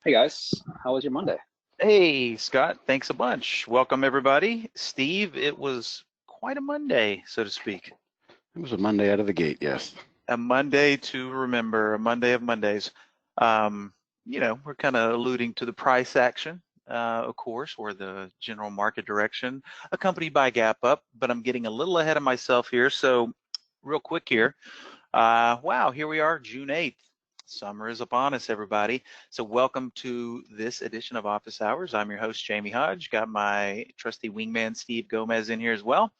Hey guys, how was your Monday? Hey, Scott, thanks a bunch. Welcome, everybody. Steve, it was quite a Monday, so to speak. It was a Monday out of the gate, yes. A Monday to remember, a Monday of Mondays. Um, we're kind of alluding to the price action, of course, or the general market direction, accompanied by gap up, but I'm getting a little ahead of myself here. So, real quick here. Wow, here we are, June 8th. Summer is upon us, everybody. So welcome to this edition of Office Hours. I'm your host, Jamie Hodge. Got my trusty wingman, Steve Gomez, in here as well.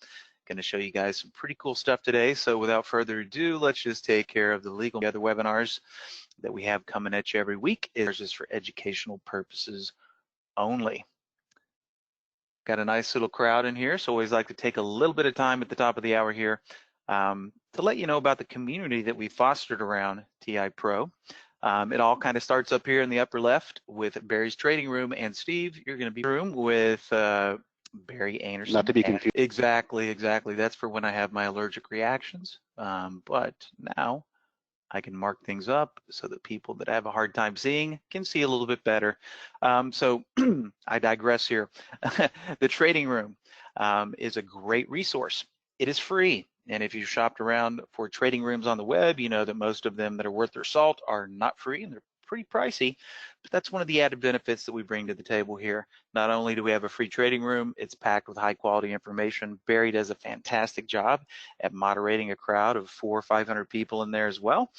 Going to show you guys some pretty cool stuff today. So without further ado, let's just take care of the legal other webinars that we have coming at you every week. It's just for educational purposes only. Got a nice little crowd in here, so always like to take a little bit of time at the top of the hour here to let you know about the community that we fostered around TI Pro. It all kind of starts up here in the upper left with Barry's Trading Room, and Steve, you're going to be in the room with Barry Not Anderson. to be And confused. exactly. That's for when I have my allergic reactions. But now I can mark things up so that people that have a hard time seeing can see a little bit better. So I digress here. The trading room is a great resource. It is free. And if you've shopped around for trading rooms on the web, you know that most of them that are worth their salt are not free and they're pretty pricey. But that's one of the added benefits that we bring to the table here. Not only do we have a free trading room, it's packed with high quality information. Barry does a fantastic job at moderating a crowd of 400 or 500 people in there as well.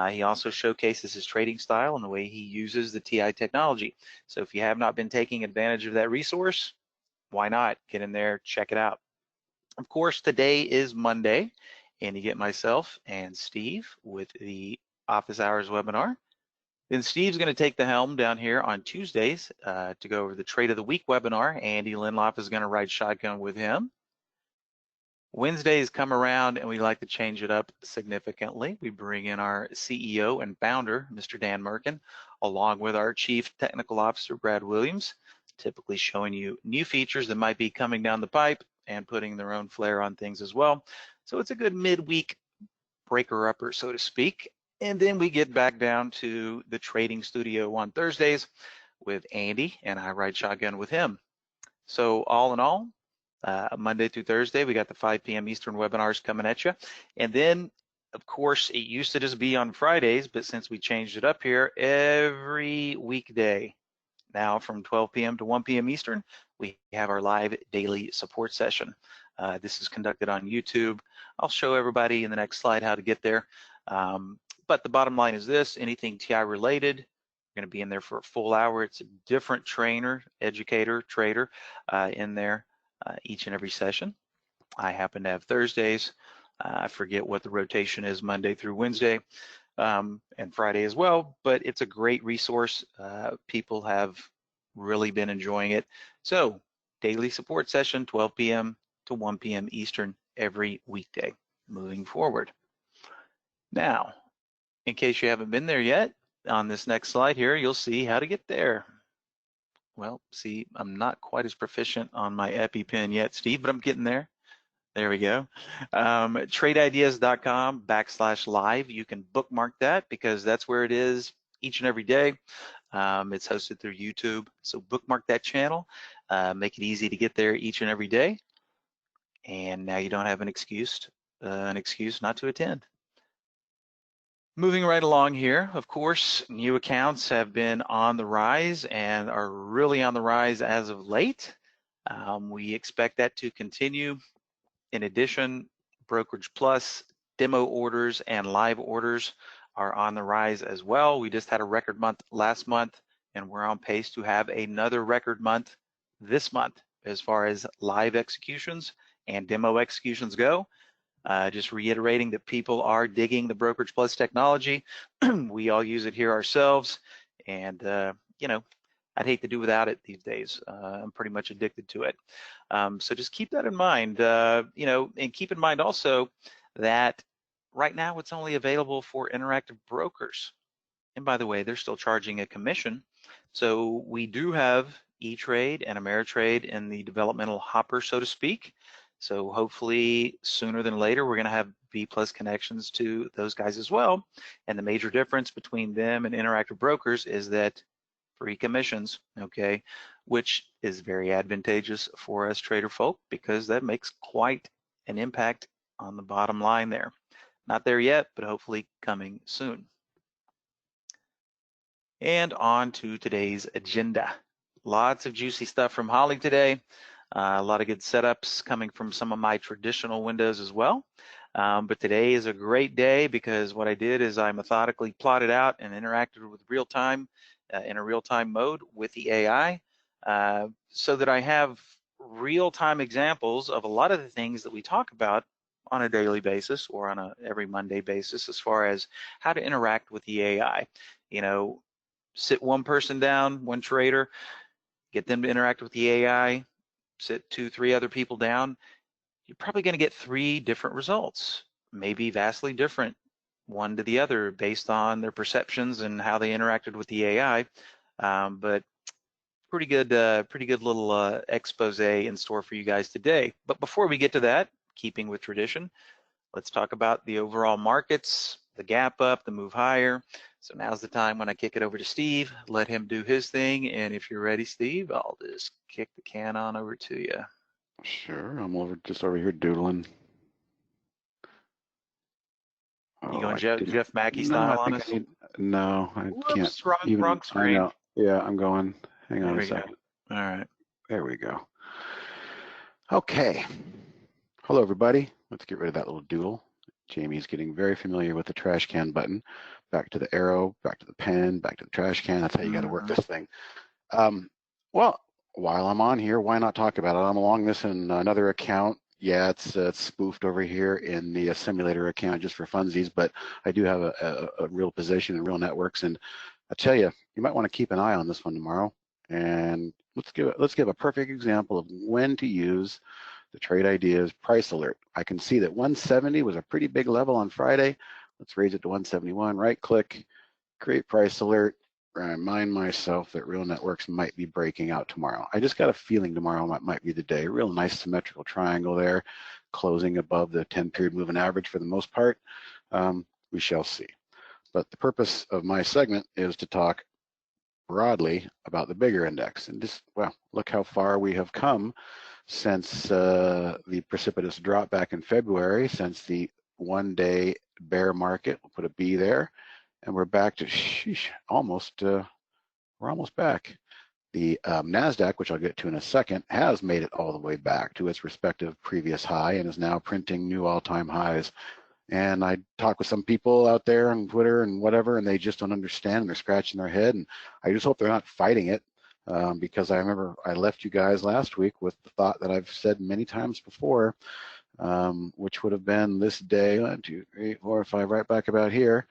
He also showcases his trading style and the way he uses the TI technology. So if you have not been taking advantage of that resource, why not get in there, check it out. Of course, today is Monday, and you get myself and Steve with the Office Hours webinar. Then Steve's going to take the helm down here on Tuesdays to go over the Trade of the Week webinar. Andy Linloff is going to ride shotgun with him. Wednesdays come around and we like to change it up significantly. We bring in our CEO and founder, Mr. Dan Merkin, along with our Chief Technical Officer, Brad Williams, typically showing you new features that might be coming down the pipe and putting their own flair on things as well. So it's a good midweek breaker-upper, so to speak. And then we get back down to the trading studio on Thursdays with Andy, and I ride shotgun with him. So all in all, Monday through Thursday, we got the 5 p.m. Eastern webinars coming at you. And then, of course, it used to just be on Fridays, but since we changed it up here, every weekday now from 12 p.m. to 1 p.m. Eastern, we have our live daily support session. This is conducted on YouTube. I'll show everybody in the next slide how to get there. But the bottom line is this, anything TI related, you're going to be in there for a full hour. It's a different trainer, educator, trader in there each and every session. I happen to have Thursdays. I forget what the rotation is Monday through Wednesday and Friday as well, but it's a great resource. People have really been enjoying it. So daily support session, 12 p.m. to 1 p.m. Eastern every weekday moving forward. Now, in case you haven't been there yet, on this next slide here, you'll see how to get there. Well, see, I'm not quite as proficient on my EpiPen yet, Steve, but I'm getting there. There we go. TradeIdeas.com/live. You can bookmark that because that's where it is each and every day. It's hosted through YouTube. So bookmark that channel. Make it easy to get there each and every day. And now you don't have an excuse not to attend. Moving right along here, of course, new accounts have been on the rise and are really on the rise as of late. We expect that to continue. In addition, Brokerage Plus, demo orders, and live orders are on the rise as well. We just had a record month last month, and we're on pace to have another record month this month as far as live executions and demo executions go. Just reiterating that people are digging the Brokerage Plus technology. We all use it here ourselves, and I'd hate to do without it these days. I'm pretty much addicted to it. So just keep that in mind, and keep in mind also that right now it's only available for interactive brokers. And by the way, they're still charging a commission. So we do have E-Trade and Ameritrade in the developmental hopper, so to speak. So hopefully sooner than later, we're going to have B+ connections to those guys as well. And the major difference between them and interactive brokers is that free commissions, okay, which is very advantageous for us trader folk because that makes quite an impact on the bottom line there. Not there yet, but hopefully coming soon. And on to today's agenda. Lots of juicy stuff from Holly today. A lot of good setups coming from some of my traditional windows as well. But today is a great day because what I did is I methodically plotted out and interacted with real-time in a real-time mode with the AI so that I have real-time examples of a lot of the things that we talk about on a daily basis or on a every Monday basis as far as how to interact with the AI. You know, sit one person down, one trader, get them to interact with the AI, sit 2, 3 other people down, you're probably going to get 3 different results, maybe vastly different one to the other based on their perceptions and how they interacted with the AI. But pretty good little expose in store for you guys today. But before we get to that, keeping with tradition, let's talk about the overall markets, the gap up, the move higher. So now's the time when I kick it over to Steve, let him do his thing. And if you're ready, Steve, I'll just kick the can on over to you. Sure, I'm just over here doodling. You Oh, going I didn't. Jeff Mackey No, I style on think us? no, I can't Whoops, even. wrong I screen. know. Yeah, I'm going. Hang There on a we go. second. All right. There we go. Okay. Hello, everybody. Let's get rid of that little doodle. Jamie's getting very familiar with the trash can button. Back to the arrow, back to the pen, back to the trash can. That's how you got to work this thing. Well, while I'm on here, why not talk about it? I'm along this in another account. Yeah, it's spoofed over here in the simulator account just for funsies, but I do have a real position and real networks. And I tell you, you might want to keep an eye on this one tomorrow. And let's give a perfect example of when to use the trade ideas price alert. I can see that 170 was a pretty big level on Friday. Let's raise it to 171. Right click, create price alert. Remind myself that real networks might be breaking out tomorrow. I just got a feeling tomorrow might be the day. Real nice symmetrical triangle there, closing above the 10-period moving average for the most part. We shall see. But the purpose of my segment is to talk broadly about the bigger index and just, well, look how far we have come since the precipitous drop back in February, since the one-day bear market. We'll put a B there. And we're back to, sheesh, we're almost back. The NASDAQ, which I'll get to in a second, has made it all the way back to its respective previous high and is now printing new all-time highs. And I talk with some people out there on Twitter and whatever, and they just don't understand, and they're scratching their head. And I just hope they're not fighting it, because I remember I left you guys last week with the thought that I've said many times before, which would have been this day, 1, 2, 3, 4, 5, right back about here.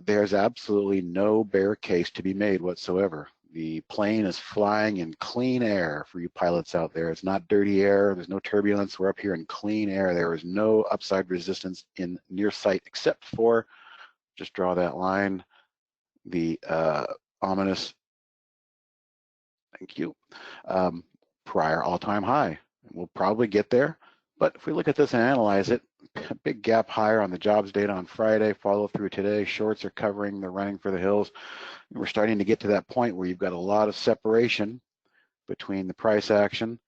There's absolutely no bear case to be made whatsoever. The plane is flying in clean air for you pilots out there. It's not dirty air. There's no turbulence. We're up here in clean air. There is no upside resistance in near sight except for, just draw that line, the ominous, thank you, prior all-time high. We'll probably get there. But if we look at this and analyze it, a big gap higher on the jobs data on Friday, follow through today, shorts are covering, they're running for the hills. And we're starting to get to that point where you've got a lot of separation between the price action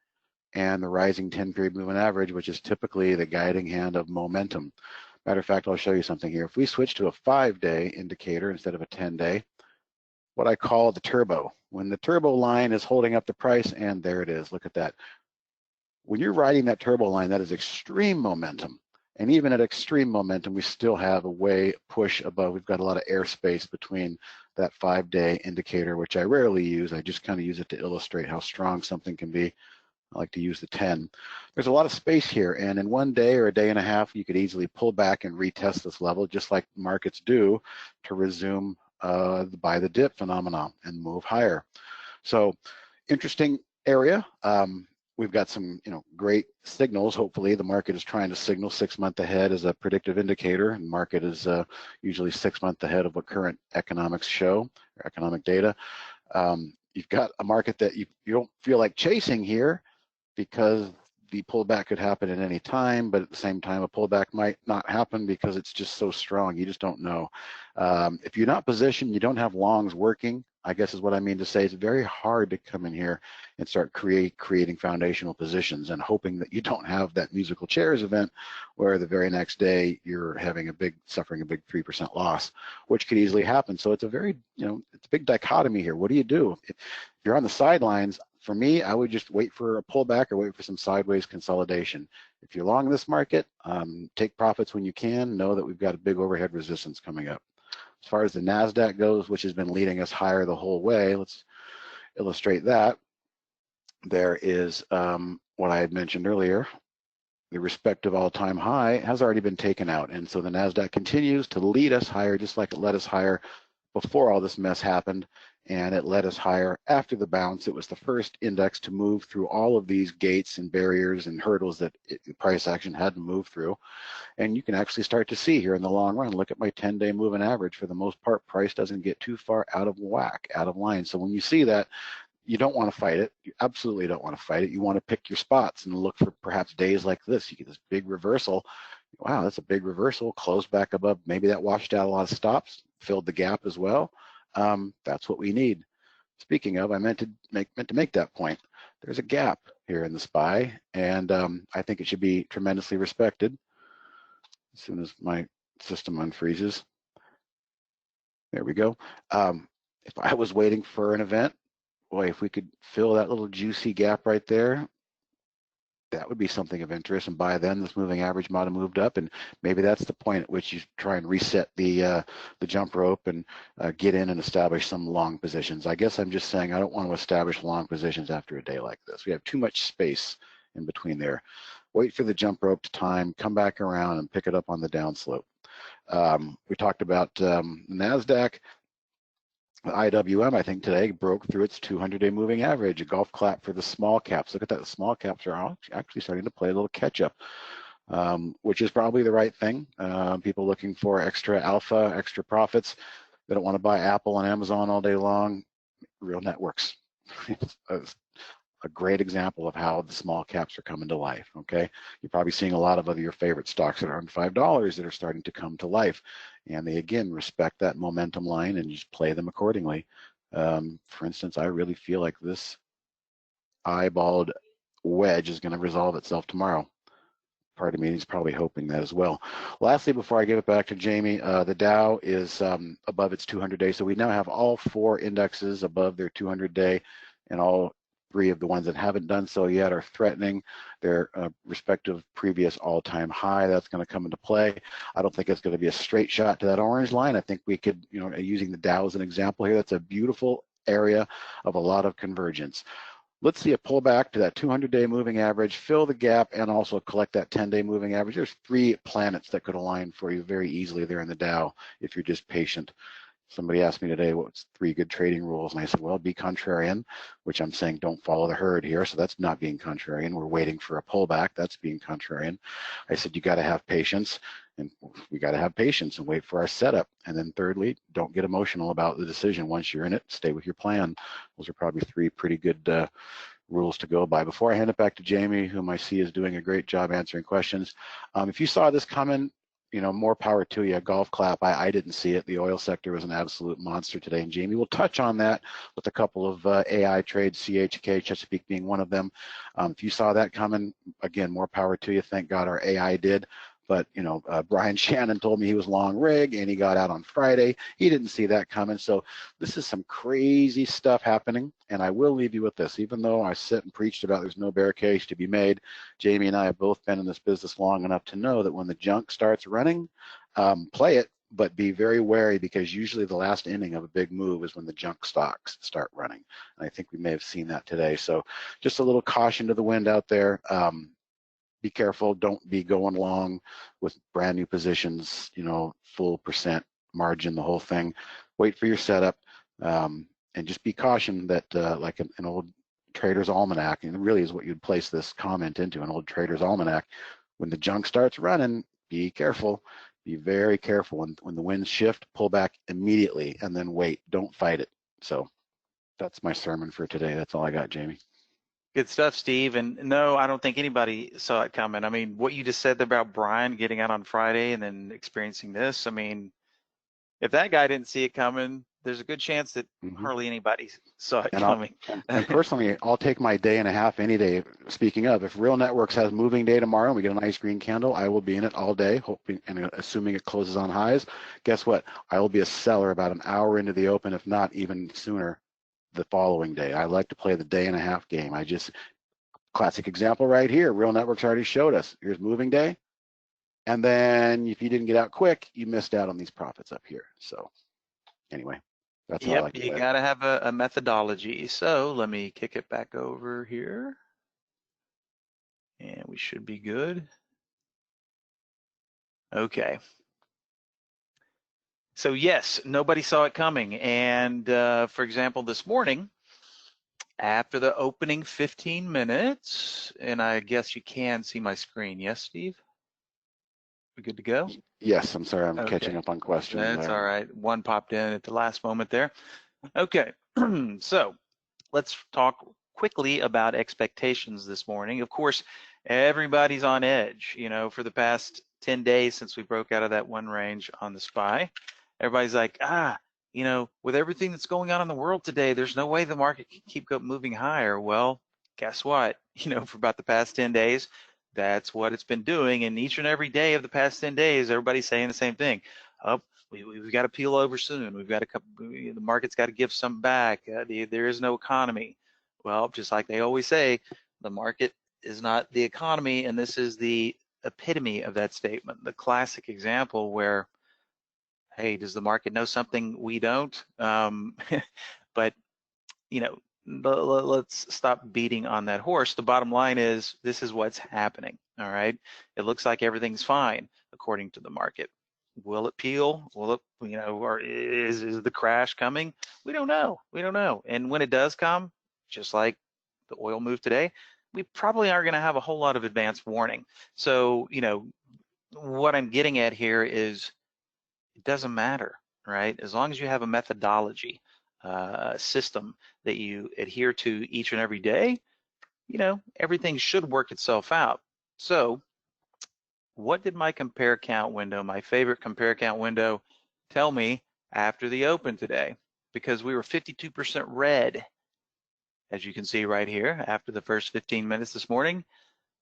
and the rising 10-period moving average, which is typically the guiding hand of momentum. Matter of fact, I'll show you something here. If we switch to a 5-day indicator instead of a 10-day, what I call the turbo, when the turbo line is holding up the price, and there it is, look at that. When you're riding that turbo line, that is extreme momentum. And even at extreme momentum, we still have a way push above. We've got a lot of airspace between that 5-day indicator, which I rarely use. I just kind of use it to illustrate how strong something can be. I like to use the 10. There's a lot of space here, and in 1 day or a day and a half, you could easily pull back and retest this level, just like markets do, to resume the buy the dip phenomenon and move higher. So interesting area. We've got some, great signals. Hopefully, the market is trying to signal 6 month ahead as a predictive indicator, and market is usually 6 month ahead of what current economics show, or economic data. You've got a market that you don't feel like chasing here because the pullback could happen at any time, but at the same time, a pullback might not happen because it's just so strong. You just don't know. If you're not positioned, you don't have longs working, I guess is what I mean to say. It's very hard to come in here and start creating foundational positions and hoping that you don't have that musical chairs event where the very next day you're suffering a big 3% loss, which could easily happen. So it's a very, it's a big dichotomy here. What do you do? If you're on the sidelines, for me, I would just wait for a pullback or wait for some sideways consolidation. If you're long this market, take profits when you can. Know that we've got a big overhead resistance coming up. As far as the NASDAQ goes, which has been leading us higher the whole way, let's illustrate that. There is what I had mentioned earlier. The respective all-time high has already been taken out. And so the NASDAQ continues to lead us higher, just like it led us higher before all this mess happened. And it led us higher after the bounce. It was the first index to move through all of these gates and barriers and hurdles that price action had to move through. And you can actually start to see here in the long run, look at my 10-day moving average. For the most part, price doesn't get too far out of whack, out of line. So when you see that, you don't want to fight it. You absolutely don't want to fight it. You want to pick your spots and look for perhaps days like this. You get this big reversal. Wow, that's a big reversal. Closed back above. Maybe that washed out a lot of stops, filled the gap as well. That's what we need. Speaking of, I meant to make that point. There's a gap here in the SPY, and I think it should be tremendously respected. As soon as my system unfreezes. There we go. If I was waiting for an event, boy, if we could fill that little juicy gap right there, that would be something of interest. And by then, this moving average might have moved up, and maybe that's the point at which you try and reset the jump rope and get in and establish some long positions. I guess I'm just saying I don't want to establish long positions after a day like this. We have too much space in between there. Wait for the jump rope to time, come back around and pick it up on the downslope. We talked about NASDAQ. IWM, I think today broke through its 200-day moving average, a golf clap for the small caps. Look at that, the small caps are actually starting to play a little catch up, which is probably the right thing. People looking for extra alpha, extra profits. They don't want to buy Apple and Amazon all day long. Real networks. A great example of how the small caps are coming to life, okay? You're probably seeing a lot of other your favorite stocks that are on $5 that are starting to come to life. And they, again, respect that momentum line and just play them accordingly. For instance, I really feel like this eyeballed wedge is gonna resolve itself tomorrow. Part of me is probably hoping that as well. Lastly, before I give it back to Jamie, the Dow is above its 200-day. So we now have all 4 indexes above their 200-day, and all 3 of the ones that haven't done so yet are threatening their respective previous all-time high. That's going to come into play. I don't think it's going to be a straight shot to that orange line. I think we could, using the Dow as an example here, that's a beautiful area of a lot of convergence. Let's see a pullback to that 200-day moving average, fill the gap, and also collect that 10-day moving average. There's 3 planets that could align for you very easily there in the Dow if you're just patient. Somebody asked me today, what's 3 good trading rules? And I said, well, be contrarian, which I'm saying don't follow the herd here. So that's not being contrarian. We're waiting for a pullback. That's being contrarian. I said, you got to have patience, and we got to have patience and wait for our setup. And then thirdly, don't get emotional about the decision. Once you're in it, stay with your plan. Those are probably 3 pretty good rules to go by. Before I hand it back to Jamie, whom I see is doing a great job answering questions, if you saw this coming, more power to you. Golf clap. I didn't see it. The oil sector was an absolute monster today, and Jamie will touch on that with a couple of AI trades, CHK, Chesapeake being one of them. If you saw that coming, again, more power to you. Thank God our AI did. But, Brian Shannon told me he was long rig and he got out on Friday. He didn't see that coming. So this is some crazy stuff happening. And I will leave you with this. Even though I sit and preached about there's no bear case to be made, Jamie and I have both been in this business long enough to know that when the junk starts running, play it, but be very wary, because usually the last inning of a big move is when the junk stocks start running. And I think we may have seen that today. So just a little caution to the wind out there. Be careful. Don't be going long with brand new positions, full percent margin, the whole thing. Wait for your setup, and just be cautioned that like an old trader's almanac, and it really is what you'd place this comment into, an old trader's almanac. When the junk starts running, be careful. Be very careful. When the winds shift, pull back immediately and then wait. Don't fight it. So that's my sermon for today. That's all I got, Jamie. Good stuff, Steve. And no, I don't think anybody saw it coming. I mean, what you just said about Brian getting out on Friday and then experiencing this, I mean, if that guy didn't see it coming, there's a good chance that Hmm. hardly anybody saw it And I'll coming. and personally, I'll take my day and a half any day. Speaking of, if Real Networks has moving day tomorrow and we get a nice green candle, I will be in it all day, hoping and assuming it closes on highs. Guess what? I will be a seller about an hour into the open, if not even sooner, the following day. I like to play the day and a half game. Classic example right here. Real Networks already showed us. Here's moving day. And then if you didn't get out quick, you missed out on these profits up here. So anyway, that's how I Yep, like to you play it. got to have a methodology. So let me kick it back over here, and we should be good. Okay. So yes, nobody saw it coming. And for example, this morning, after the opening 15 minutes, and I guess you can see my screen. Yes, Steve? We good to go? Yes, I'm sorry, I'm catching Okay, up on questions that's all there. right. One popped in at the last moment there. Okay, so let's talk quickly about expectations this morning. Of course, everybody's on edge, for the past 10 days since we broke out of that one range on the SPY. Everybody's like, with everything that's going on in the world today, there's no way the market can keep moving higher. Well, guess what? For about the past 10 days, that's what it's been doing. And each and every day of the past 10 days, everybody's saying the same thing. Oh, we've got to peel over soon. The market's got to give some back. There is no economy. Well, just like they always say, the market is not the economy, and this is the epitome of that statement. The classic example where, hey, does the market know something we don't? But you know, let's stop beating on that horse. The bottom line is this is what's happening. All right. It looks like everything's fine according to the market. Will it peel? Will it, or is the crash coming? We don't know. We don't know. And when it does come, just like the oil move today, we probably aren't going to have a whole lot of advance warning. So, what I'm getting at here is it doesn't matter, right? As long as you have a methodology, system that you adhere to each and every day, everything should work itself out. So what did my compare count window, my favorite compare count window, tell me after the open today? Because we were 52% red, as you can see right here, after the first 15 minutes this morning.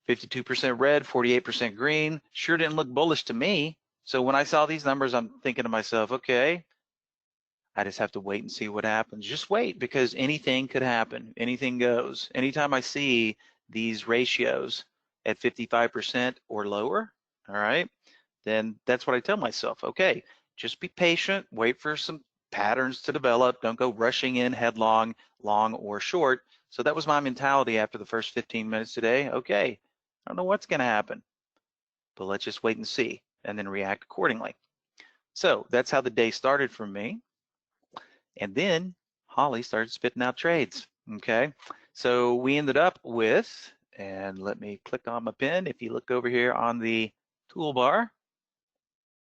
52% red, 48% green. Sure didn't look bullish to me. So when I saw these numbers, I'm thinking to myself, okay, I just have to wait and see what happens. Just wait, because anything could happen. Anything goes. Anytime I see these ratios at 55% or lower, all right, then that's what I tell myself. Okay, just be patient, wait for some patterns to develop. Don't go rushing in headlong, long or short. So that was my mentality after the first 15 minutes today. Okay, I don't know what's going to happen, but let's just wait and see and then react accordingly. So that's how the day started for me. And then Holly started spitting out trades. Okay. So we ended up with, and let me click on my pen. If you look over here on the toolbar,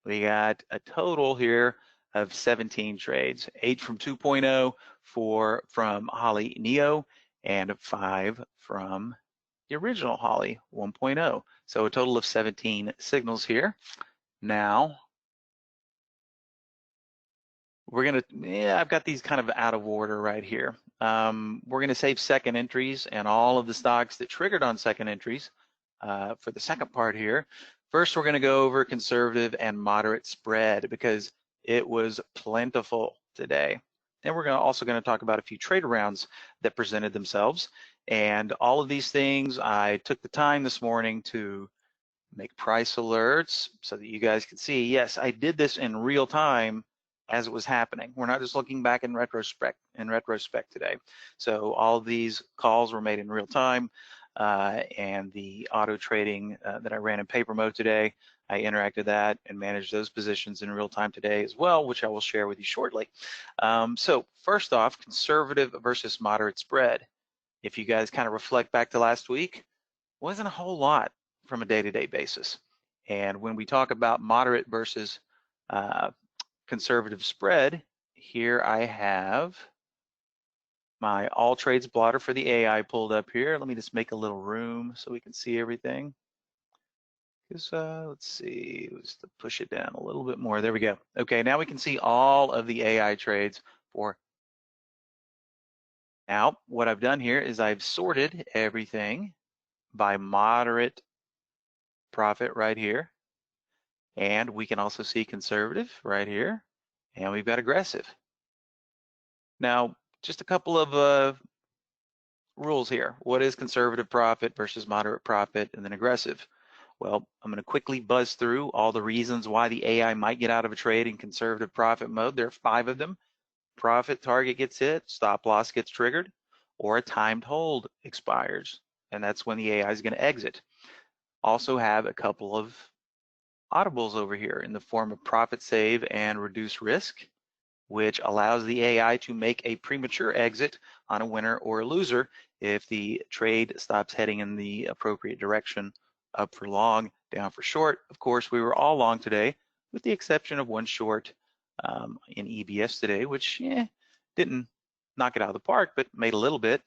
we got a total here of 17 trades, 8 from 2.0, 4 from Holly Neo, and 5 from the original Holly 1.0. So a total of 17 signals here. Now, I've got these kind of out of order right here. We're gonna save second entries and all of the stocks that triggered on second entries for the second part here. First, we're gonna go over conservative and moderate spread because it was plentiful today. And we're also gonna talk about a few trade rounds that presented themselves. And all of these things, I took the time this morning to make price alerts so that you guys can see, yes, I did this in real time as it was happening. We're not just looking back in retrospect today. So all of these calls were made in real time, and the auto trading that I ran in paper mode today, I interacted that and managed those positions in real time today as well, which I will share with you shortly. So first off, conservative versus moderate spread. If you guys kind of reflect back to last week, wasn't a whole lot from a day-to-day basis. And when we talk about moderate versus conservative spread, here I have my all trades blotter for the AI pulled up here. Let me just make a little room so we can see everything. Because let's see, let's push it down a little bit more. There we go. Okay, now we can see all of the AI trades for. Now, what I've done here is I've sorted everything by moderate profit right here. And we can also see conservative right here. And we've got aggressive. Now, just a couple of rules here. What is conservative profit versus moderate profit and then aggressive? Well, I'm going to quickly buzz through all the reasons why the AI might get out of a trade in conservative profit mode. There are 5 of them. Profit target gets hit, stop loss gets triggered, or a timed hold expires. And that's when the AI is going to exit. Also have a couple of audibles over here in the form of profit save and reduce risk, which allows the AI to make a premature exit on a winner or a loser if the trade stops heading in the appropriate direction, up for long, down for short. Of course, we were all long today, with the exception of one short in EBS today, which didn't knock it out of the park, but made a little bit.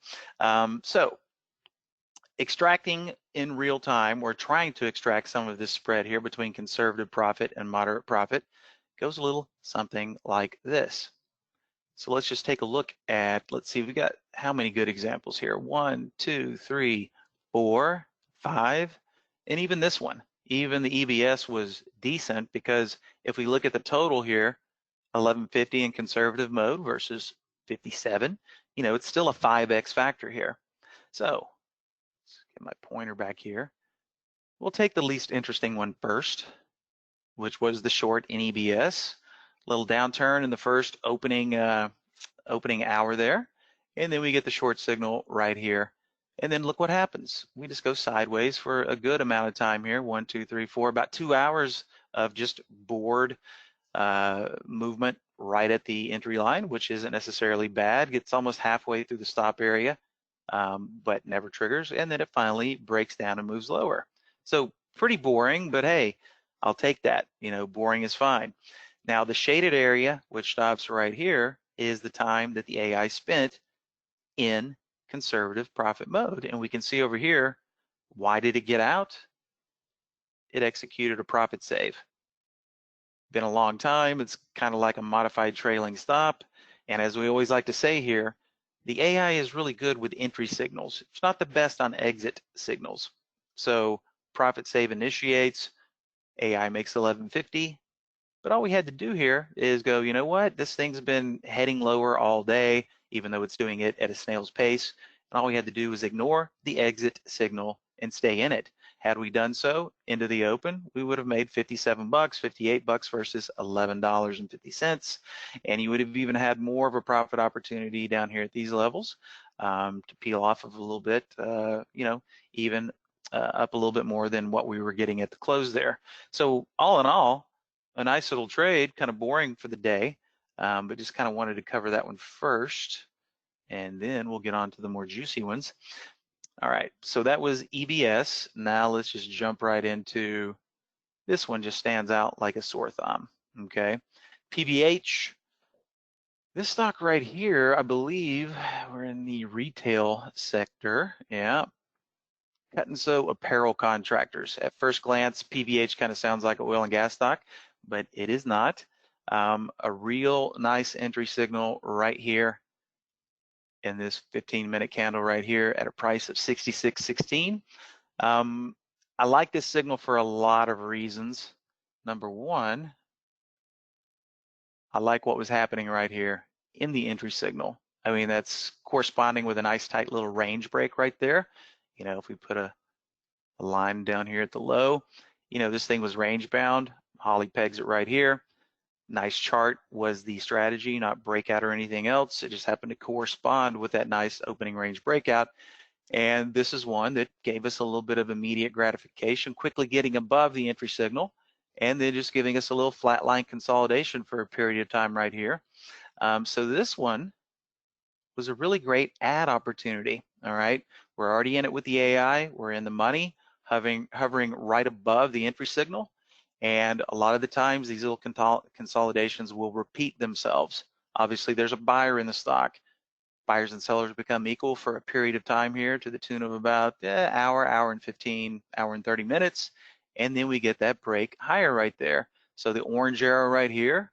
So extracting in real time, or trying to extract some of this spread here between conservative profit and moderate profit, goes a little something like this. So let's just take a look at, let's see, we've got how many good examples here? 1, 2, 3, 4, 5, and even this one. Even the EBS was decent, because if we look at the total here, 1150 in conservative mode versus 57, it's still a 5x factor here. So let's get my pointer back here. We'll take the least interesting one first, which was the short in EBS. Little downturn in the first opening hour there, and then we get the short signal right here. And then look what happens. We just go sideways for a good amount of time here. 1, 2, 3, 4, about 2 hours of just board movement right at the entry line, which isn't necessarily bad. Gets almost halfway through the stop area, but never triggers. And then it finally breaks down and moves lower. So pretty boring, but hey, I'll take that. Boring is fine. Now the shaded area, which stops right here, is the time that the AI spent in conservative profit mode. And we can see over here, why did it get out? It executed a profit save. Been a long time. It's kind of like a modified trailing stop. And as we always like to say here, the AI is really good with entry signals. It's not the best on exit signals. So profit save initiates, AI makes 1150. But all we had to do here is go, you know what? This thing's been heading lower all day, even though it's doing it at a snail's pace. And all we had to do was ignore the exit signal and stay in it. Had we done so into the open, we would have made 57 bucks, 58 bucks versus $11.50. And you would have even had more of a profit opportunity down here at these levels to peel off of a little bit, even up a little bit more than what we were getting at the close there. So all in all, a nice little trade, kind of boring for the day, but just kind of wanted to cover that one first, and then we'll get on to the more juicy ones. All right, so that was EBS. Now let's just jump right into this one. Just stands out like a sore thumb. Okay, PVH. This stock right here, I believe we're in the retail sector. Yeah. Cut and sew apparel contractors. At first glance, PVH kind of sounds like an oil and gas stock, but it is not. A real nice entry signal right here in this 15-minute candle right here at a price of 66.16. I like this signal for a lot of reasons. Number one, I like what was happening right here in the entry signal. I mean, that's corresponding with a nice tight little range break right there. If we put a line down here at the low, this thing was range bound. Holly pegs it right here. Nice chart was the strategy, not breakout or anything else. It just happened to correspond with that nice opening range breakout. And this is one that gave us a little bit of immediate gratification, quickly getting above the entry signal, and then just giving us a little flat line consolidation for a period of time right here. So this one was a really great add opportunity. All right, we're already in it with the AI. We're in the money, hovering right above the entry signal. And a lot of the times, these little consolidations will repeat themselves. Obviously, there's a buyer in the stock. Buyers and sellers become equal for a period of time here to the tune of about hour and 15, hour and 30 minutes. and then we get that break higher right there. So the orange arrow right here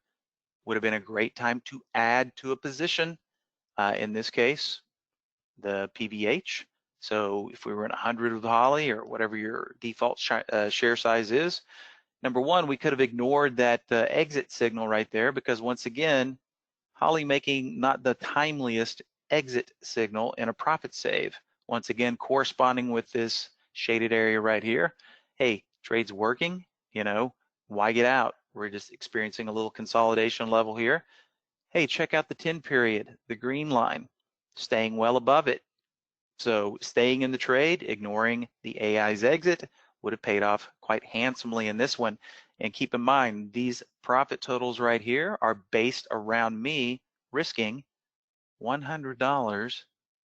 would have been a great time to add to a position, in this case, the PVH. So if we were in 100 with Holly or whatever your default share size is, number one, we could have ignored that exit signal right there, because once again, Holly making not the timeliest exit signal in a profit save. Once again, corresponding with this shaded area right here. Hey, trade's working, why get out? We're just experiencing a little consolidation level here. Hey, check out the 10 period, the green line, staying well above it. So staying in the trade, ignoring the AI's exit, would have paid off quite handsomely in this one. And keep in mind, these profit totals right here are based around me risking $100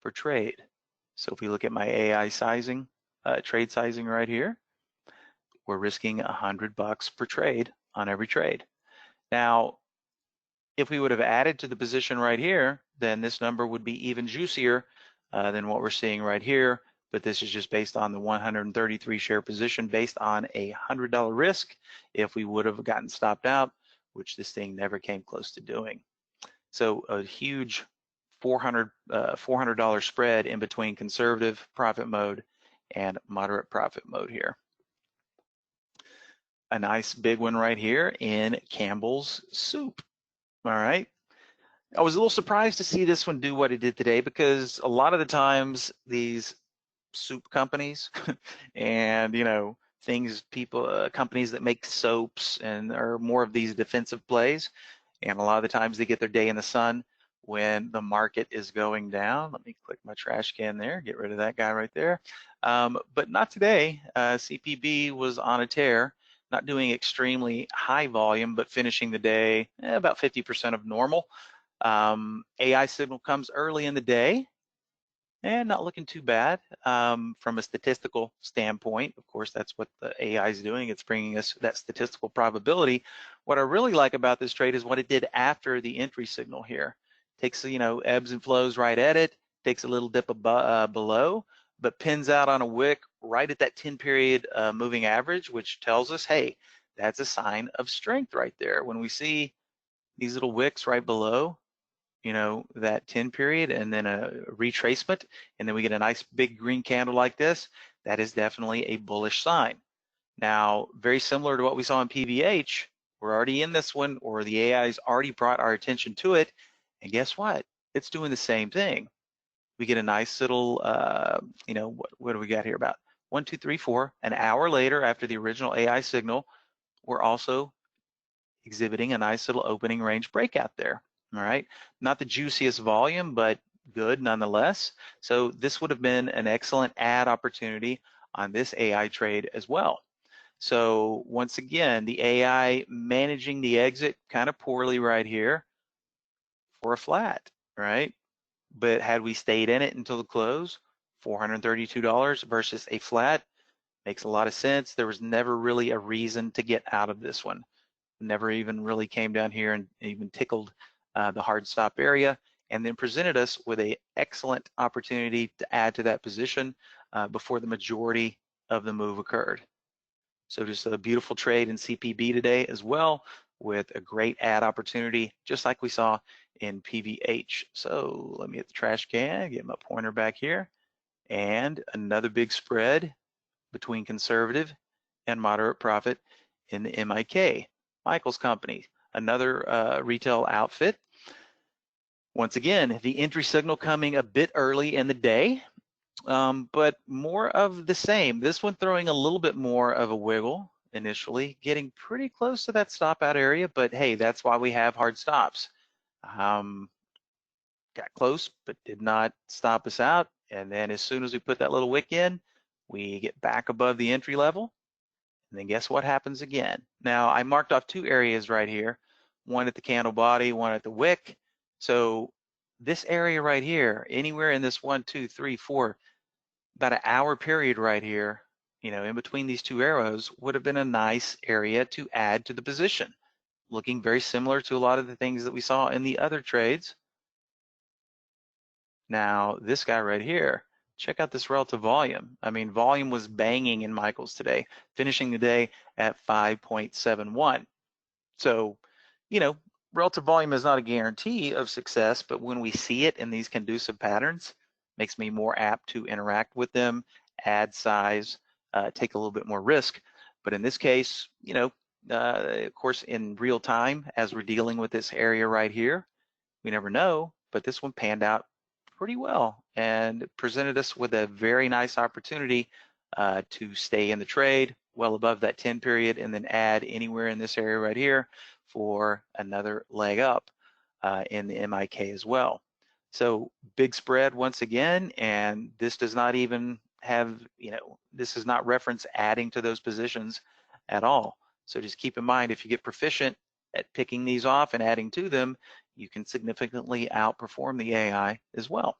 per trade. So if we look at my AI sizing, trade sizing right here, we're risking $100 per trade on every trade. Now, if we would have added to the position right here, then this number would be even juicier than what we're seeing right here. But this is just based on the 133 share position based on a $100 risk if we would have gotten stopped out, which this thing never came close to doing. So a huge $400 spread in between conservative profit mode and moderate profit mode here. A nice big one right here in Campbell's Soup. All right. I was a little surprised to see this one do what it did today, because a lot of the times these soup companies and companies that make soaps and are more of these defensive plays, and a lot of the times they get their day in the sun when the market is going down. Let me click my trash can there, get rid of that guy right there. But not today. CPB was on a tear, not doing extremely high volume, but finishing the day about 50% of normal. AI signal comes early in the day and not looking too bad from a statistical standpoint. Of course, that's what the AI is doing. It's bringing us that statistical probability. What I really like about this trade is what it did after the entry signal here. Takes, ebbs and flows right at it, takes a little dip below, but pins out on a wick right at that 10 period moving average, which tells us, hey, that's a sign of strength right there. When we see these little wicks right below, that 10 period and then a retracement, and then we get a nice big green candle like this, that is definitely a bullish sign. Now, very similar to what we saw in PVH, we're already in this one, or the AI's already brought our attention to it, and guess what? It's doing the same thing. We get a nice little, what do we got here? About 1, 2, 3, 4. An hour later, after the original AI signal, we're also exhibiting a nice little opening range breakout there. All right, not the juiciest volume, but good nonetheless. So this would have been an excellent add opportunity on this AI trade as well. So once again, the AI managing the exit kind of poorly right here for a flat, right? But had we stayed in it until the close, $432 versus a flat makes a lot of sense. There was never really a reason to get out of this one. Never even really came down here and even tickled the hard stop area, and then presented us with an excellent opportunity to add to that position before the majority of the move occurred. So just a beautiful trade in CPB today as well, with a great add opportunity, just like we saw in PVH. So let me hit the trash can, get my pointer back here, and another big spread between conservative and moderate profit in the MIK. Michael's Company, another retail outfit. Once again, the entry signal coming a bit early in the day, but more of the same. This one throwing a little bit more of a wiggle initially, getting pretty close to that stop out area, but hey, that's why we have hard stops. Got close, but did not stop us out. And then as soon as we put that little wick in, we get back above the entry level. And then guess what happens again? Now I marked off 2 areas right here, one at the candle body, one at the wick. So this area right here, anywhere in this 1, 2, 3, 4, about an hour period right here, in between these 2 arrows would have been a nice area to add to the position. Looking very similar to a lot of the things that we saw in the other trades. Now this guy right here, check out this relative volume. I mean, volume was banging in Michael's today, finishing the day at 5.71. So, you know, relative volume is not a guarantee of success, but when we see it in these conducive patterns, makes me more apt to interact with them, add size, take a little bit more risk. But in this case, of course, in real time, as we're dealing with this area right here, we never know, but this one panned out pretty well and presented us with a very nice opportunity to stay in the trade well above that 10 period and then add anywhere in this area right here for another leg up in the MIK as well. So big spread once again, and this does not even have, this does not reference adding to those positions at all. So just keep in mind, if you get proficient at picking these off and adding to them, you can significantly outperform the AI as well.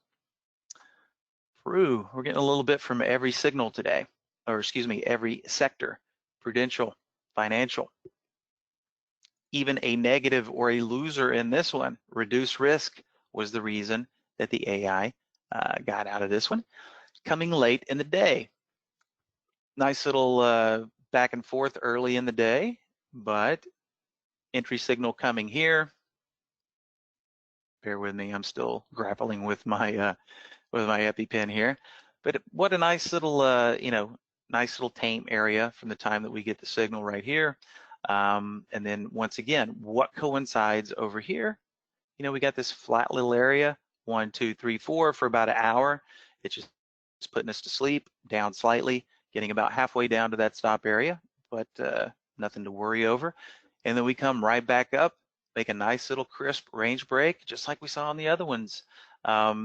We're getting a little bit from every signal today, or excuse me, every sector, prudential, financial, even a negative or a loser in this one. Reduced risk was the reason that the AI got out of this one. Coming late in the day. Nice little back and forth early in the day, but entry signal coming here. Bear with me, I'm still grappling with my EpiPen here. But what a nice little, nice little tame area from the time that we get the signal right here. And then once again, what coincides over here? We got this flat little area, 1, 2, 3, 4 for about an hour. It's just putting us to sleep, down slightly, getting about halfway down to that stop area, but nothing to worry over. And then we come right back up, make a nice little crisp range break, just like we saw on the other ones.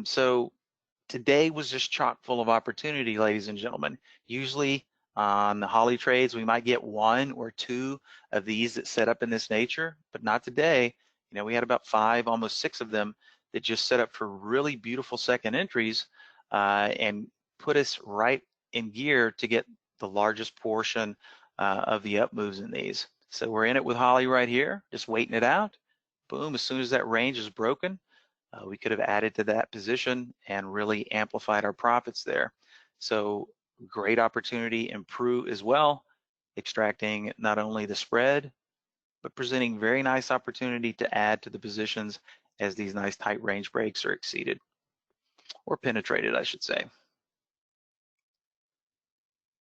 So today was just chock full of opportunity, ladies and gentlemen. Usually on the Holly trades, we might get 1 or 2 of these that set up in this nature, but not today. We had about 5, almost 6 of them that just set up for really beautiful second entries and put us right in gear to get the largest portion of the up moves in these. So we're in it with Holly right here, just waiting it out. Boom, as soon as that range is broken, we could have added to that position and really amplified our profits there. So great opportunity in Pru as well, extracting not only the spread, but presenting very nice opportunity to add to the positions as these nice tight range breaks are exceeded, or penetrated, I should say.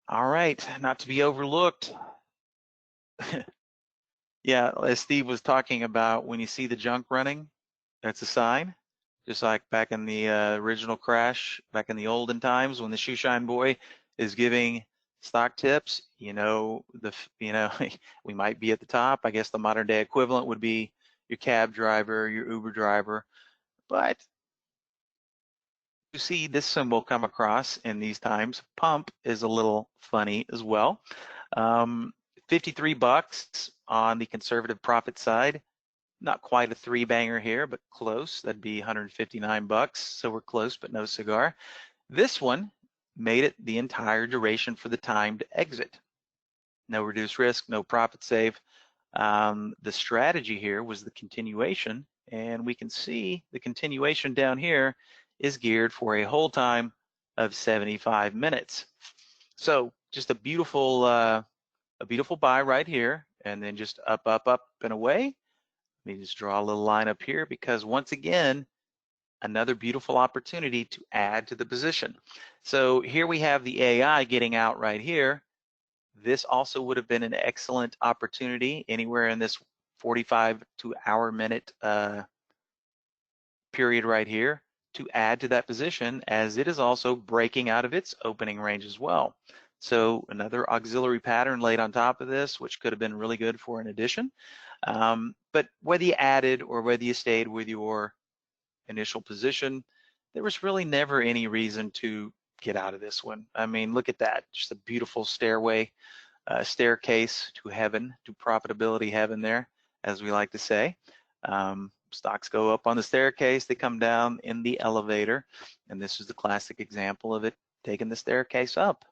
All right, not to be overlooked. Yeah, as Steve was talking about, when you see the junk running, that's a sign. Just like back in the original crash, back in the olden times when the shoe shine boy is giving stock tips, we might be at the top. I guess the modern day equivalent would be your cab driver, your Uber driver. But you see this symbol come across in these times. Pump is a little funny as well. 53 bucks on the conservative profit side. Not quite a 3-banger here, but close. That'd be 159 bucks. So we're close, but no cigar. This one made it the entire duration for the timed exit. No reduced risk, no profit save. The strategy here was the continuation, and we can see the continuation down here is geared for a hold time of 75 minutes. So just a beautiful buy right here, and then just up, up, up and away. Let me just draw a little line up here because once again, another beautiful opportunity to add to the position. So here we have the AI getting out right here. This also would have been an excellent opportunity anywhere in this 45 to hour minute period right here to add to that position, as it is also breaking out of its opening range as well. So another auxiliary pattern laid on top of this, which could have been really good for an addition. But whether you added or whether you stayed with your initial position, there was really never any reason to get out of this one. I mean, look at that, just a beautiful staircase to heaven, to profitability heaven there, as we like to say. Stocks go up on the staircase, they come down in the elevator, and this is the classic example of it taking the staircase up.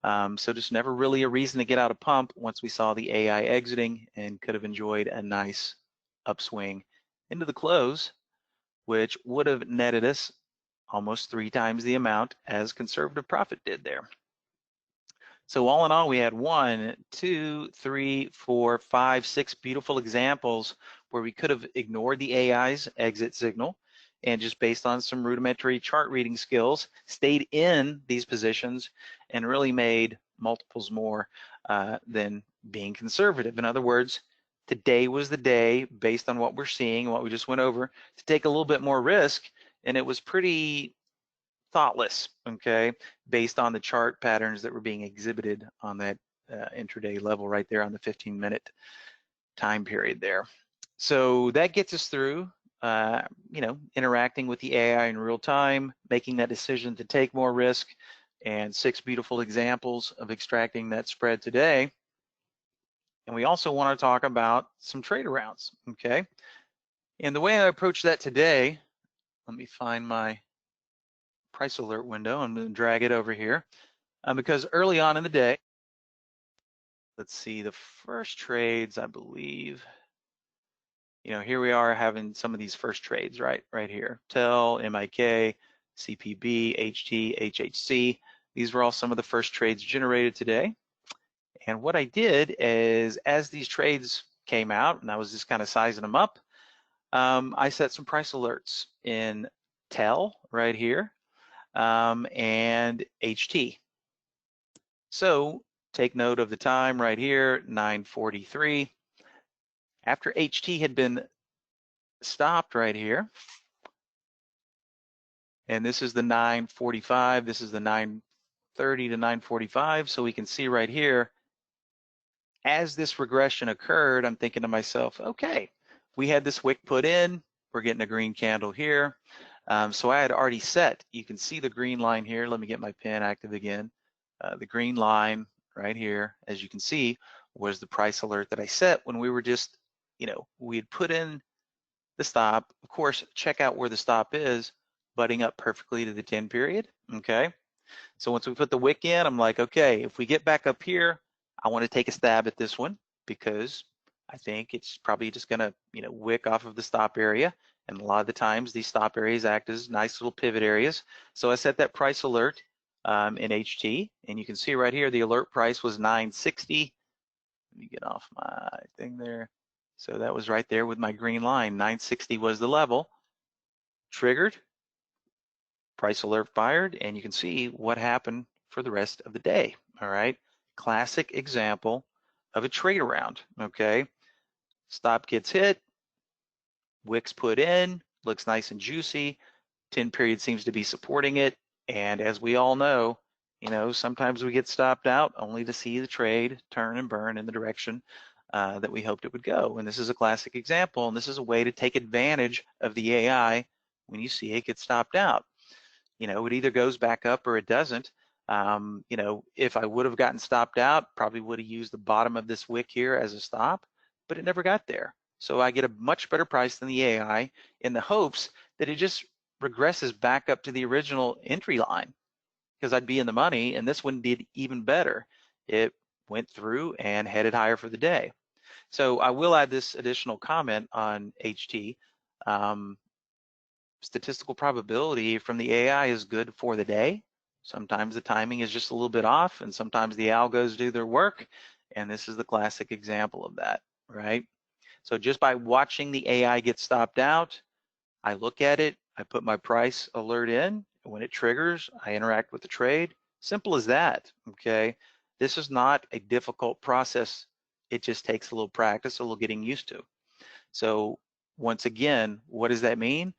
So just never really a reason to get out of pump once we saw the AI exiting and could have enjoyed a nice upswing into the close, which would have netted us almost 3 times the amount as conservative profit did there. So all in all, we had 1, 2, 3, 4, 5, 6 beautiful examples where we could have ignored the AI's exit signal and just based on some rudimentary chart reading skills, stayed in these positions and really made multiples more than being conservative. In other words, today was the day, based on what we're seeing, what we just went over, to take a little bit more risk, and it was pretty thoughtless, okay, based on the chart patterns that were being exhibited on that intraday level right there on the 15-minute time period there. So that gets us through, interacting with the AI in real time, making that decision to take more risk, and 6 beautiful examples of extracting that spread today. And we also want to talk about some trade arounds, okay? And the way I approach that today, let me find my price alert window. I'm going to drag it over here because early on in the day, let's see, the first trades, I believe, here we are having some of these first trades right here. TEL, MIK, CPB, HT, HHC. These were all some of the first trades generated today. And what I did is, as these trades came out, and I was just kind of sizing them up, I set some price alerts in TEL right here and HT. So take note of the time right here, 9:43. After HT had been stopped right here, and this is the 9:45, this is the 9:30 to 9:45, so we can see right here, as this regression occurred, I'm thinking to myself, okay, we had this wick put in, we're getting a green candle here. So I had already set, you can see the green line here. Let me get my pen active again. The green line right here, as you can see, was the price alert that I set when we were just, we had put in the stop. Of course, check out where the stop is, butting up perfectly to the 10 period, okay? So once we put the wick in, I'm like, okay, if we get back up here, I want to take a stab at this one because I think it's probably just gonna, wick off of the stop area. And a lot of the times these stop areas act as nice little pivot areas. So I set that price alert in HT, and you can see right here, the alert price was 960. Let me get off my thing there. So that was right there with my green line. 960 was the level. Triggered, price alert fired, and you can see what happened for the rest of the day, all right? Classic example of a trade around, okay? Stop gets hit, wicks put in, looks nice and juicy, 10 period seems to be supporting it, and as we all know, sometimes we get stopped out only to see the trade turn and burn in the direction that we hoped it would go. And this is a classic example, and this is a way to take advantage of the AI when you see it get stopped out. It either goes back up or it doesn't. If I would have gotten stopped out, probably would have used the bottom of this wick here as a stop, but it never got there. So I get a much better price than the AI in the hopes that it just regresses back up to the original entry line because I'd be in the money, and this one did even better. It went through and headed higher for the day. So I will add this additional comment on HT. Statistical probability from the AI is good for the day. Sometimes the timing is just a little bit off, and sometimes the algos do their work, and this is the classic example of that, right? So just by watching the AI get stopped out, I look at it, I put my price alert in, and when it triggers, I interact with the trade. Simple as that, okay? This is not a difficult process. It just takes a little practice, a little getting used to. So once again, what does that mean?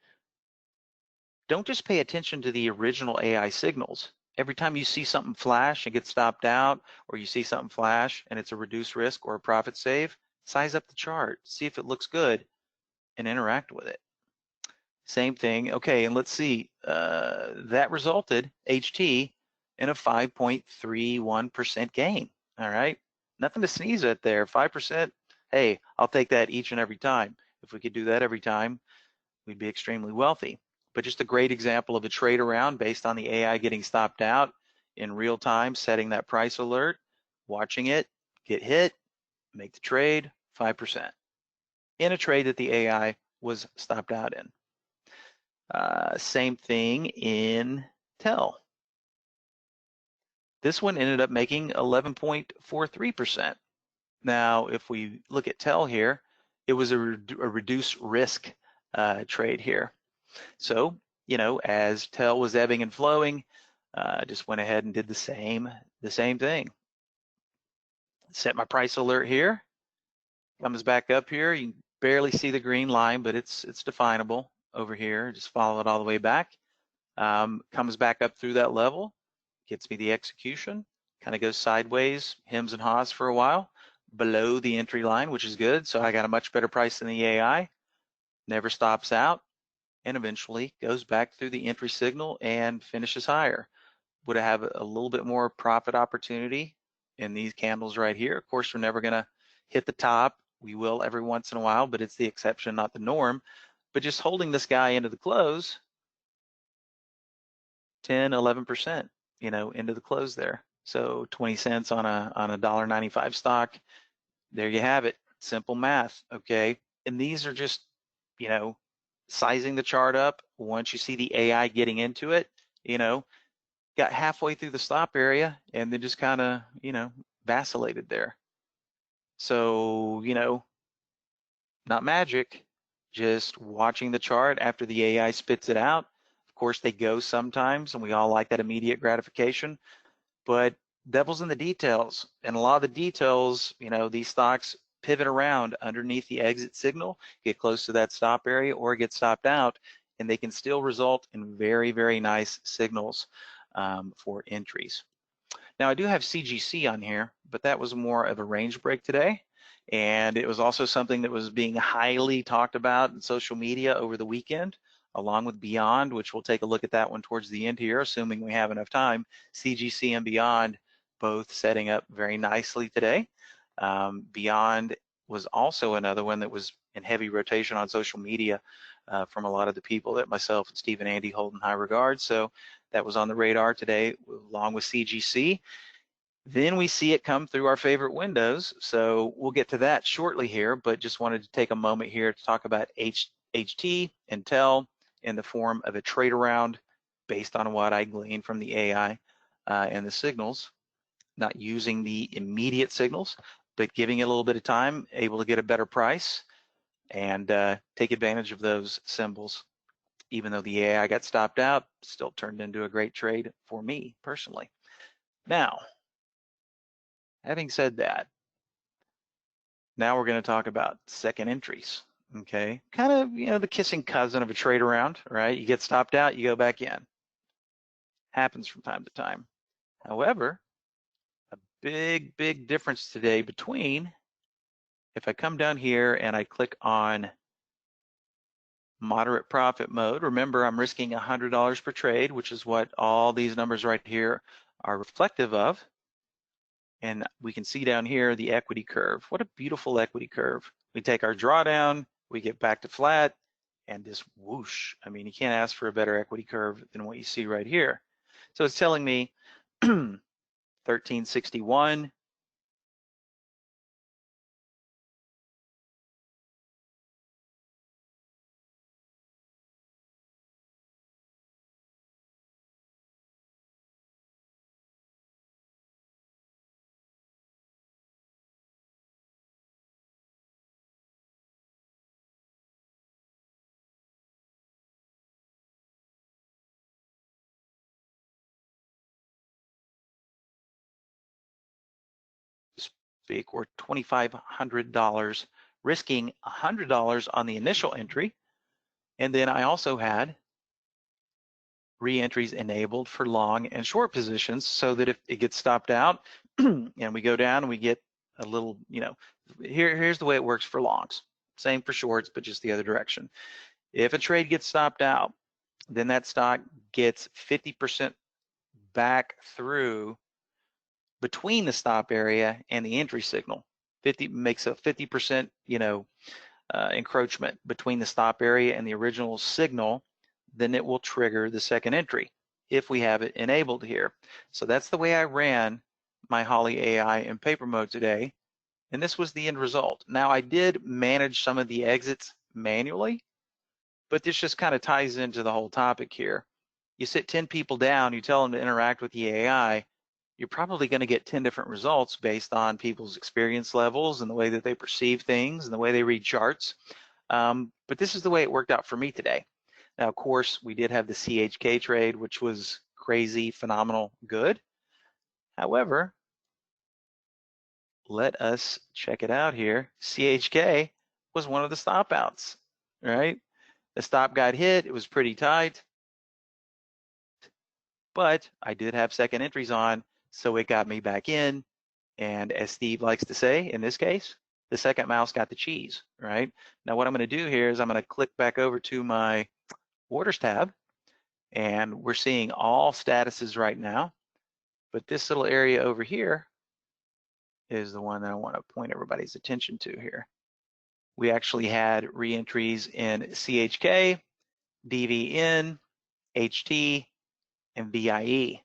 Don't just pay attention to the original AI signals. Every time you see something flash and get stopped out, or you see something flash and it's a reduced risk or a profit save, size up the chart, see if it looks good, and interact with it. Same thing. Okay, and let's see. That resulted, HT, in a 5.31% gain. All right, nothing to sneeze at there. 5%. Hey, I'll take that each and every time. If we could do that every time, we'd be extremely wealthy. But just a great example of a trade around based on the AI getting stopped out in real time, setting that price alert, watching it get hit, make the trade, 5% in a trade that the AI was stopped out in. Same thing in TEL. This one ended up making 11.43%. Now, if we look at TEL here, it was a reduced risk trade here. So, as TEL was ebbing and flowing, just went ahead and did the same thing. Set my price alert here, comes back up here. You can barely see the green line, but it's definable over here. Just follow it all the way back. Comes back up through that level, gets me the execution, kind of goes sideways, hems and haws for a while, below the entry line, which is good. So I got a much better price than the AI, never stops out, and eventually goes back through the entry signal and finishes higher. Would I have a little bit more profit opportunity in these candles right here? Of course, we're never gonna hit the top. We will every once in a while, but it's the exception, not the norm. But just holding this guy into the close, 10, 11%, into the close there. So 20 cents on a $1.95 stock. There you have it. Simple math, okay? And these are just, sizing the chart up. Once you see the AI getting into it, got halfway through the stop area and then just kind of, vacillated there. So, not magic, just watching the chart after the AI spits it out. Of course, they go sometimes, and we all like that immediate gratification, but devil's in the details. And a lot of the details, these stocks pivot around underneath the exit signal, get close to that stop area or get stopped out, and they can still result in very, very nice signals for entries. Now I do have CGC on here, but that was more of a range break today. And it was also something that was being highly talked about in social media over the weekend, along with Beyond, which we'll take a look at that one towards the end here, assuming we have enough time. CGC and Beyond both setting up very nicely today. Beyond was also another one that was in heavy rotation on social media from a lot of the people that myself and Steve and Andy hold in high regard. So that was on the radar today, along with CGC. Then we see it come through our favorite windows. So we'll get to that shortly here, but just wanted to take a moment here to talk about HT and TEL in the form of a trade around based on what I gleaned from the AI and the signals, not using the immediate signals, but giving it a little bit of time, able to get a better price and take advantage of those symbols. Even though the AI got stopped out, still turned into a great trade for me personally. Now, having said that, now we're going to talk about second entries, okay? Kind of, the kissing cousin of a trade around, right? You get stopped out, you go back in. Happens from time to time. However, a big, big difference today between, if I come down here and I click on moderate profit mode, remember I'm risking $100 per trade, which is what all these numbers right here are reflective of. And we can see down here the equity curve. What a beautiful equity curve. We take our drawdown, we get back to flat, and this whoosh. I mean, you can't ask for a better equity curve than what you see right here. So it's telling me 1361, speak, or $2,500, risking $100 on the initial entry. And then I also had re-entries enabled for long and short positions so that if it gets stopped out and we go down and we get a little, here's the way it works for longs. Same for shorts, but just the other direction. If a trade gets stopped out, then that stock gets 50% back through between the stop area and the entry signal. 50 makes a 50%, encroachment between the stop area and the original signal, then it will trigger the second entry if we have it enabled here. So that's the way I ran my Holly AI in paper mode today, and this was the end result. Now I did manage some of the exits manually, But this just kind of ties into the whole topic here. You sit 10 people down, you tell them to interact with the AI, you're probably going to get 10 different results based on people's experience levels and the way that they perceive things and the way they read charts. But this is the way it worked out for me today. Now, of course, we did have the CHK trade, which was crazy, phenomenal, good. However, let us check it out here. CHK was one of the stop outs, right? The stop got hit, it was pretty tight, but I did have second entries on, so it got me back in. And as Steve likes to say, in this case, the second mouse got the cheese, right? Now what I'm going to do here is I'm going to click back over to my orders tab, and we're seeing all statuses right now. But this little area over here is the one that I want to point everybody's attention to here. We actually had reentries in CHK, DVN, HT, and VIE.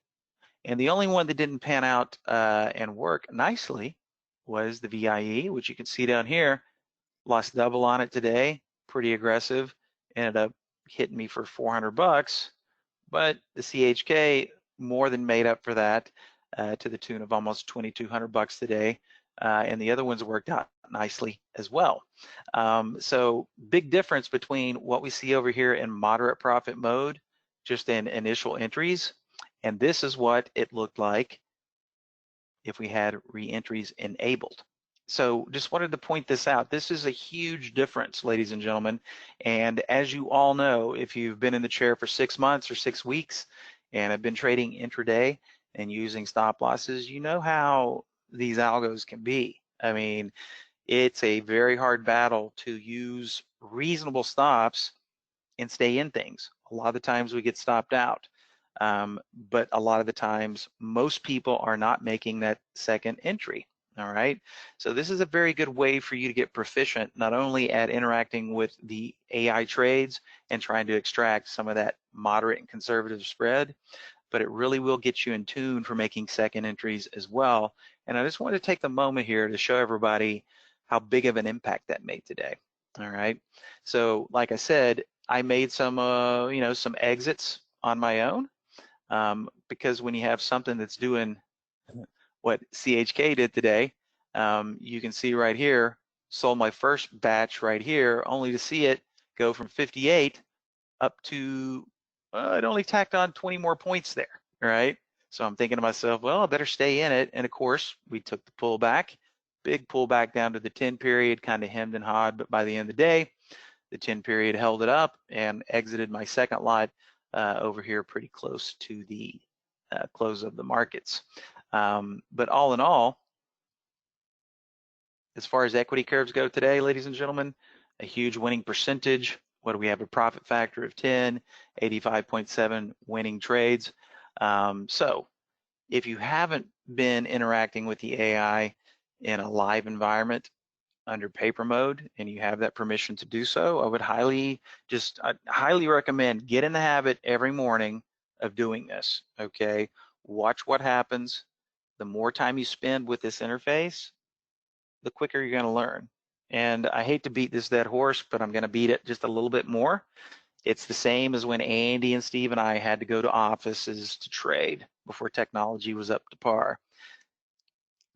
And the only one that didn't pan out and work nicely was the VIE, which you can see down here. Lost double on it today, pretty aggressive. Ended up hitting me for 400 bucks, but the CHK more than made up for that to the tune of almost 2,200 bucks today. And the other ones worked out nicely as well. So big difference between what we see over here in moderate profit mode, just in initial entries, and this is what it looked like if we had re-entries enabled. So just wanted to point this out. This is a huge difference, ladies and gentlemen. And as you all know, if you've been in the chair for 6 months or 6 weeks and have been trading intraday and using stop losses, you know how these algos can be. I mean, it's a very hard battle to use reasonable stops and stay in things. A lot of the times we get stopped out. But a lot of the times, most people are not making that second entry. All right. So this is a very good way for you to get proficient, not only at interacting with the AI trades and trying to extract some of that moderate and conservative spread, but it really will get you in tune for making second entries as well. And I just wanted to take the moment here to show everybody how big of an impact that made today. All right. So like I said, I made some, some exits on my own. Because when you have something that's doing what CHK did today, you can see right here, sold my first batch right here, only to see it go from 58 up to, it only tacked on 20 more points there, right? So I'm thinking to myself, well, I better stay in it. And of course, we took the pullback, big pullback down to the 10 period, kind of hemmed and hawed, but by the end of the day, the 10 period held it up and exited my second lot over here pretty close to the close of the markets. But all in all, as far as equity curves go today, ladies and gentlemen, a huge winning percentage. What do we have? A profit factor of 10, 85.7 winning trades. So if you haven't been interacting with the AI in a live environment under paper mode and you have that permission to do so, I would highly recommend get in the habit every morning of doing this, okay? Watch what happens. The more time you spend with this interface, the quicker you're gonna learn. And I hate to beat this dead horse, but I'm gonna beat it just a little bit more. It's the same as when Andy and Steve and I had to go to offices to trade before technology was up to par.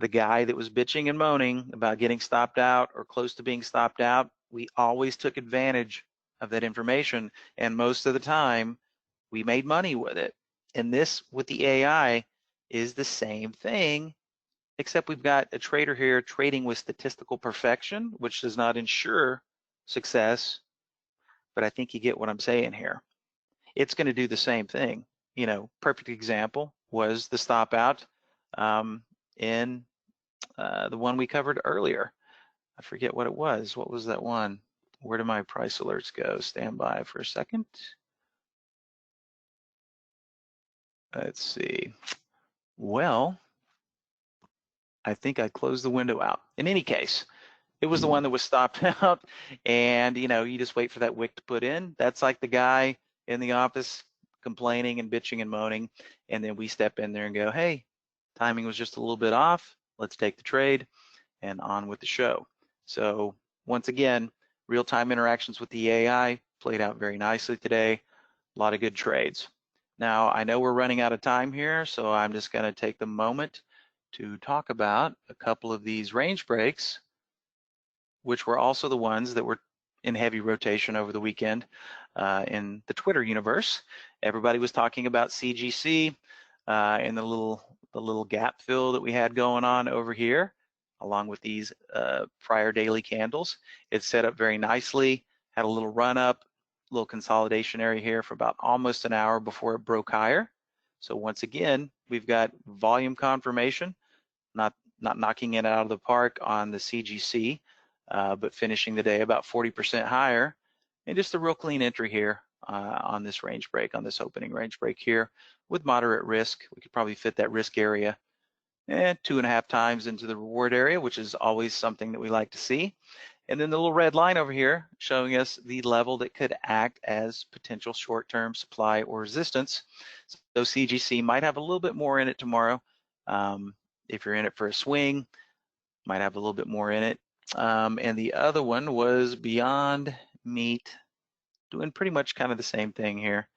The guy that was bitching and moaning about getting stopped out or close to being stopped out, we always took advantage of that information. And most of the time, we made money with it. And this with the AI is the same thing, except we've got a trader here trading with statistical perfection, which does not ensure success. But I think you get what I'm saying here. It's going to do the same thing. You know, perfect example was the stop out in the one we covered earlier. I forget what it was. What was that one? Where do my price alerts go? Stand by for a second. Let's see. Well, I think I closed the window out. In any case, it was the one that was stopped out, and you just wait for that wick to put in. That's like the guy in the office complaining and bitching and moaning, and then we step in there and go, hey, timing was just a little bit off. Let's take the trade and on with the show. So once again, real-time interactions with the AI, played out very nicely today. A lot of good trades. Now, I know we're running out of time here, so I'm just going to take the moment to talk about a couple of these range breaks, which were also the ones that were in heavy rotation over the weekend in the Twitter universe. Everybody was talking about CGC and the little gap fill that we had going on over here, along with these prior daily candles. It's set up very nicely, had a little run up, little consolidation area here for about almost an hour before it broke higher. So once again, we've got volume confirmation, not knocking it out of the park on the CGC, but finishing the day about 40% higher, and just a real clean entry here on this range break, on this opening range break here with moderate risk. We could probably fit that risk area and 2.5 times into the reward area, which is always something that we like to see. And then the little red line over here showing us the level that could act as potential short-term supply or resistance. So CGC might have a little bit more in it tomorrow. If you're in it for a swing, might have a little bit more in it. And the other one was Beyond Meat, doing pretty much kind of the same thing here.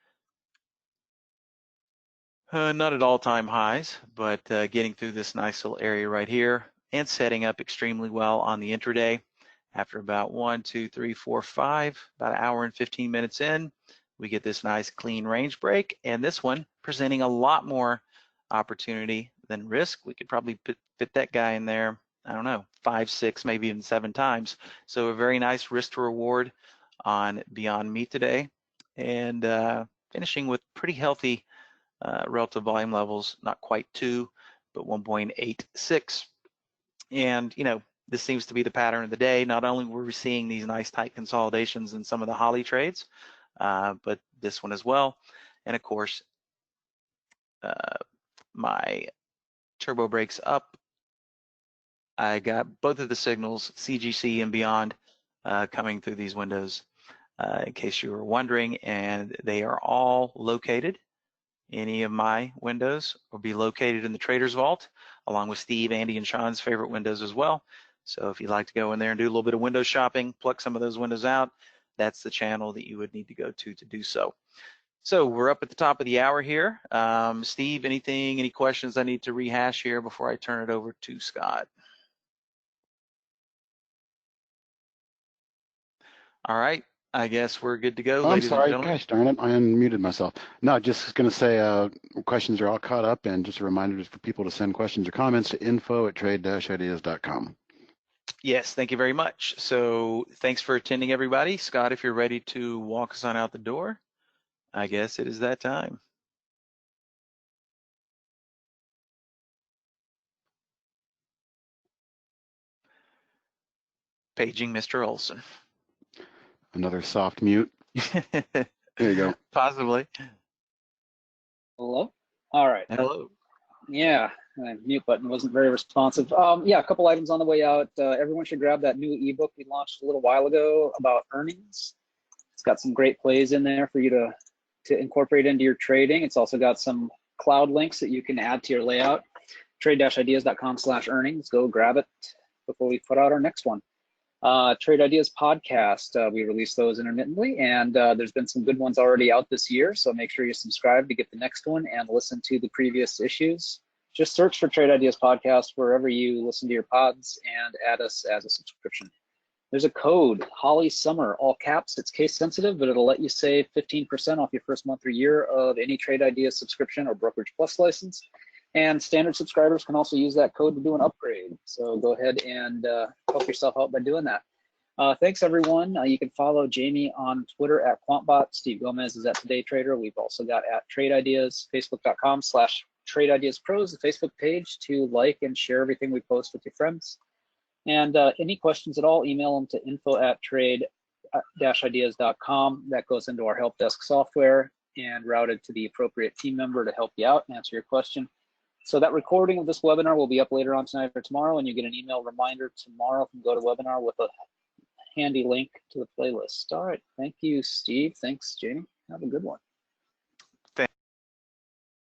Not at all-time highs, but getting through this nice little area right here and setting up extremely well on the intraday. After about 1, 2, 3, 4, 5, about an hour and 15 minutes in, we get this nice clean range break, and this one presenting a lot more opportunity than risk. We could probably fit that guy in there, I don't know, 5, 6, maybe even 7 times. So a very nice risk to reward on Beyond Meat today, and finishing with pretty healthy relative volume levels, not quite 2, but 1.86. And, this seems to be the pattern of the day. Not only were we seeing these nice tight consolidations in some of the Holly trades, but this one as well. And of course, my turbo breaks up. I got both of the signals, CGC and Beyond, coming through these windows, in case you were wondering, and they are all located. Any of my windows will be located in the Traders Vault, along with Steve, Andy, and Sean's favorite windows as well. So if you'd like to go in there and do a little bit of window shopping, pluck some of those windows out, that's the channel that you would need to go to do so. So we're up at the top of the hour here. Steve, any questions I need to rehash here before I turn it over to Scott? All right, I guess we're good to go, I'm ladies and sorry, gentlemen. gosh darn it, I unmuted myself. No, just going to say questions are all caught up, and just a reminder just for people to send questions or comments to info@trade-ideas.com. Yes, thank you very much. So thanks for attending, everybody. Scott, if you're ready to walk us on out the door, I guess it is that time. Paging Mr. Olson. Another soft mute. There you go. Possibly. Hello? All right. Hello. Yeah, my mute button wasn't very responsive. Yeah, a couple items on the way out. Everyone should grab that new ebook we launched a little while ago about earnings. It's got some great plays in there for you to incorporate into your trading. It's also got some cloud links that you can add to your layout. Trade-ideas.com/earnings. Go grab it before we put out our next one. Trade Ideas podcast, we release those intermittently, and there's been some good ones already out this year, so make sure you subscribe to get the next one and listen to the previous issues. Just search for Trade Ideas podcast wherever you listen to your pods and add us as a subscription. There's a code, Holly Summer, all caps. It's case sensitive, but it'll let you save 15% off your first month or year of any Trade Ideas subscription or Brokerage Plus license. And standard subscribers can also use that code to do an upgrade. So go ahead and help yourself out by doing that. Thanks, everyone. You can follow Jamie on Twitter at QuantBot. Steve Gomez is at Today Trader. We've also got at Trade Ideas, Facebook.com/Trade Ideas Pros, the Facebook page to like and share everything we post with your friends. And any questions at all, email them to info@trade-ideas.com. That goes into our help desk software and routed to the appropriate team member to help you out and answer your question. So that recording of this webinar will be up later on tonight or tomorrow, and you get an email reminder tomorrow from GoToWebinar with a handy link to the playlist. All right, thank you, Steve. Thanks, Jamie. Have a good one.